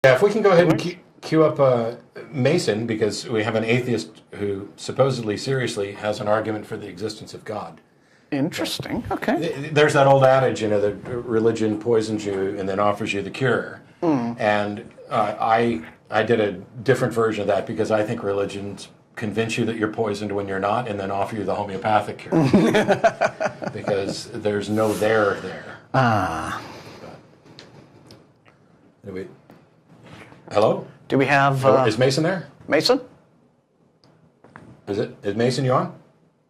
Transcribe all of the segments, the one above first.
Yeah, if we can go ahead and queue up Mason, because we have an atheist who supposedly seriously has an argument for the existence of God. Interesting. Okay. There's that old adage, that religion poisons you and then offers you the cure. And I did a different version of that because I think religions convince you that you're poisoned when you're not and then offer you the homeopathic cure. Because there's no there. Anyway, hello? Do we have... is Mason there? Mason? Is Mason you on?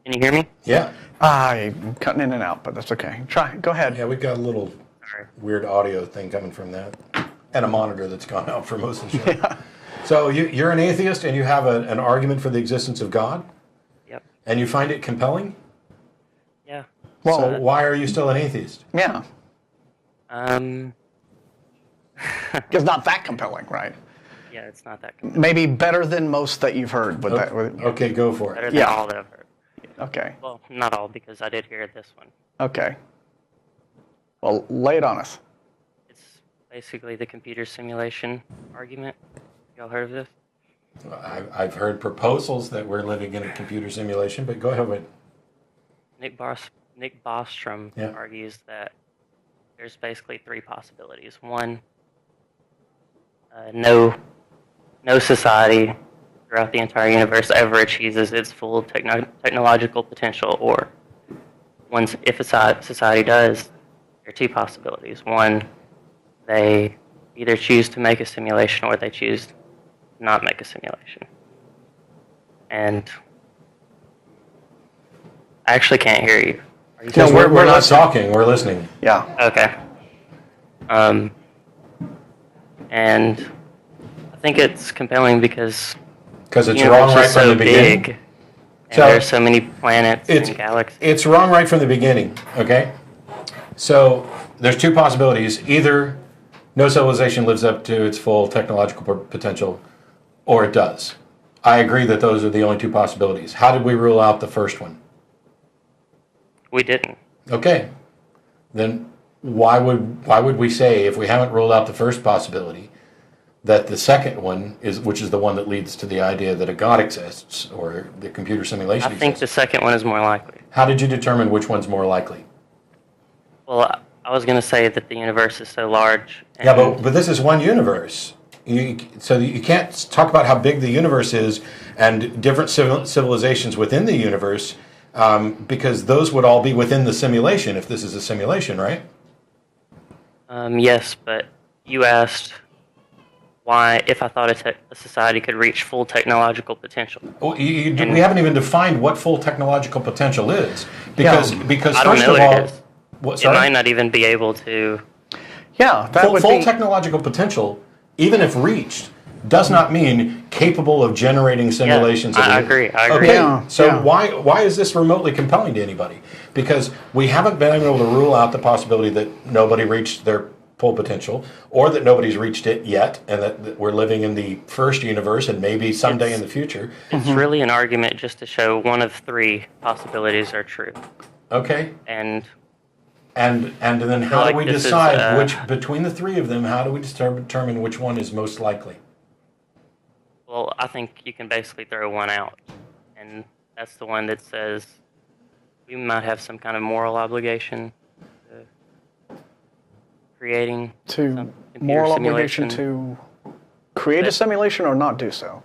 Can you hear me? Yeah. I'm cutting in and out, but that's okay. Try. Go ahead. Yeah, we've got a little weird audio thing coming from that. And a monitor that's gone out for most of the show. Yeah. So you're an atheist and you have an argument for the existence of God? Yep. And you find it compelling? Yeah. Well, so why are you still an atheist? Yeah. It's not that compelling, right? Yeah, it's not that compelling. Maybe better than most that you've heard. But okay, go for it. Better than all that I've heard. Okay. Well, not all, because I did hear this one. Okay. Well, lay it on us. It's basically the computer simulation argument. Y'all heard of this? I've heard proposals that we're living in a computer simulation, but go ahead with Nick Bostrom argues that there's basically three possibilities. One, no society throughout the entire universe ever achieves its full technological potential, or if a society does, there are two possibilities. One, they either choose to make a simulation or they choose to not make a simulation. And I actually can't hear you. No, we're not talking. We're listening. Yeah. Okay. And I think it's compelling because it's wrong right from the beginning. Big, and there's so many planets and galaxies. It's wrong right from the beginning. Okay. So there's two possibilities: either no civilization lives up to its full technological potential, or it does. I agree that those are the only two possibilities. How did we rule out the first one? We didn't. Okay. Then why would we say, if we haven't ruled out the first possibility, that the second one which is the one that leads to the idea that a God exists or the computer simulation exists? I think the second one is more likely. How did you determine which one's more likely? Well, I was going to say that the universe is so large. Yeah, but this is one universe. So you can't talk about how big the universe is and different civilizations within the universe, because those would all be within the simulation if this is a simulation, right? Yes, but you asked why, if I thought a society could reach full technological potential. Well, we haven't even defined what full technological potential is, because I don't first know of all, it might not even be able to. Yeah, full technological potential, even if reached, does not mean capable of generating simulations. I agree. Okay, why is this remotely compelling to anybody? Because we haven't been able to rule out the possibility that nobody reached their full potential, or that nobody's reached it yet, and that we're living in the first universe, and maybe someday in the future. It's really an argument just to show one of three possibilities are true. Okay. And then how do we decide which, between the three of them, how do we determine which one is most likely? Well, I think you can basically throw one out, and that's the one that says we might have some kind of moral obligation to creating some moral simulation. obligation to create a simulation or not do so.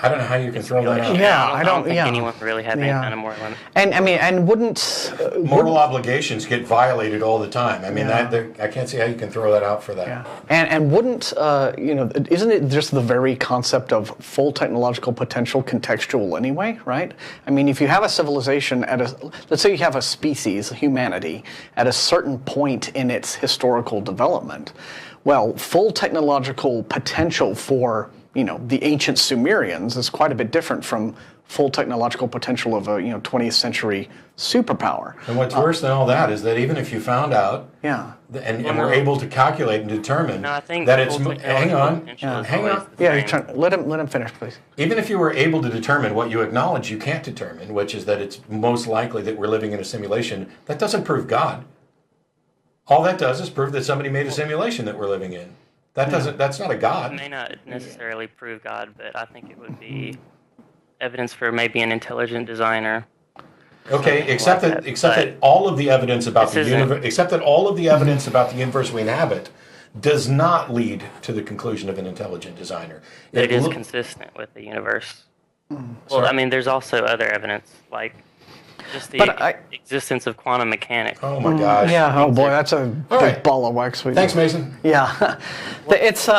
I don't know how you can throw that out. Yeah, I don't think anyone really have any kind of moral limit. And wouldn't moral obligations get violated all the time? I mean, I can't see how you can throw that out for that. Yeah. And wouldn't isn't it just the very concept of full technological potential contextual anyway, right? I mean, if you have a civilization let's say you have a species, humanity, at a certain point in its historical development, well, full technological potential for the ancient Sumerians is quite a bit different from full technological potential of a 20th century superpower. And what's worse than all that is that even if you found out, and we're able to calculate and determine that it's hang on. Yeah, let him finish, please. Even if you were able to determine what you acknowledge you can't determine, which is that it's most likely that we're living in a simulation, that doesn't prove God. All that does is prove that somebody made a simulation that we're living in. That's not a It God. may not necessarily prove God, but I think it would be evidence for maybe an intelligent designer. Okay, except that all of the evidence about the universe, except that all of the evidence about the universe we inhabit, does not lead to the conclusion of an intelligent designer. It is consistent with the universe. Well, Sorry? I mean, there's also other evidence, like just the existence of quantum mechanics. Oh my gosh. Yeah. Oh boy, that's a big right. ball of wax. Thanks, Mason. Yeah, it's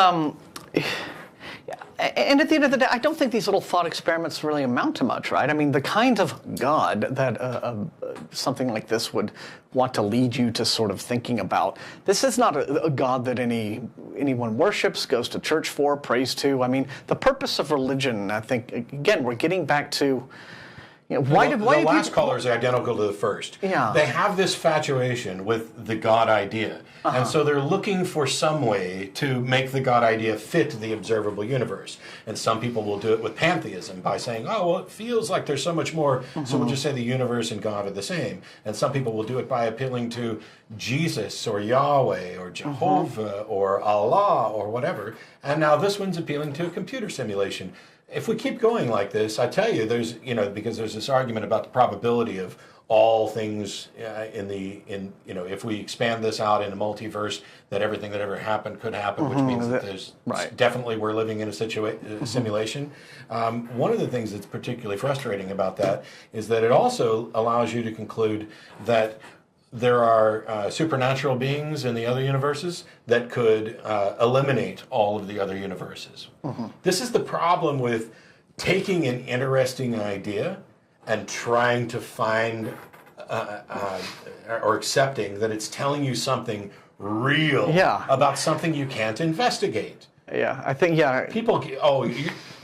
and at the end of the day, I don't think these little thought experiments really amount to much, right? I mean, the kind of God that something like this would want to lead you to sort of thinking about. This is not a God that anyone worships, goes to church for, prays to. I mean, the purpose of religion, I think, again, we're getting back to. Why the last caller is identical to the first. Yeah. They have this infatuation with the God idea. And so they're looking for some way to make the God idea fit the observable universe. And some people will do it with pantheism by saying, oh, well, it feels like there's so much more, so we'll just say the universe and God are the same. And some people will do it by appealing to Jesus or Yahweh or Jehovah or Allah or whatever. And now this one's appealing to a computer simulation. If we keep going like this, I tell you, there's, because there's this argument about the probability of all things if we expand this out in a multiverse, that everything that ever happened could happen, which means that there's definitely we're living in a simulation. One of the things that's particularly frustrating about that is that it also allows you to conclude that there are supernatural beings in the other universes that could eliminate all of the other universes. This is the problem with taking an interesting idea and trying to find or accepting that it's telling you something real about something you can't investigate. Yeah, I think, People,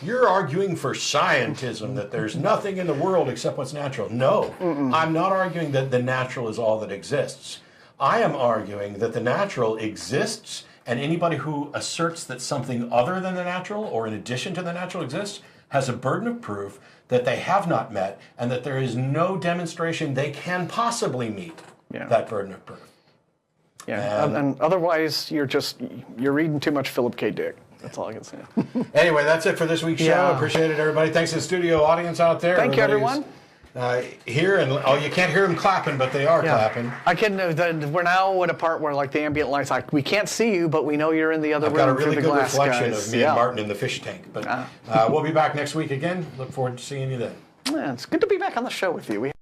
you're arguing for scientism, that there's nothing in the world except what's natural. No, I'm not arguing that the natural is all that exists. I am arguing that the natural exists, and anybody who asserts that something other than the natural or in addition to the natural exists has a burden of proof that they have not met, and that there is no demonstration they can possibly meet that burden of proof. Yeah, and otherwise you're reading too much Philip K. Dick. That's all I can say. Anyway, that's it for this week's show. Appreciate it, everybody. Thanks to the studio audience out there. Thank you, everyone. Here, and you can't hear them clapping, but they are clapping. I can. We're now at a part where, like, the ambient lights, like, we can't see you, but we know you're in the other room. I've got a really through the good glass, reflection guys. of me and Martin in the fish tank. But we'll be back next week again. Look forward to seeing you then. Yeah, it's good to be back on the show with you.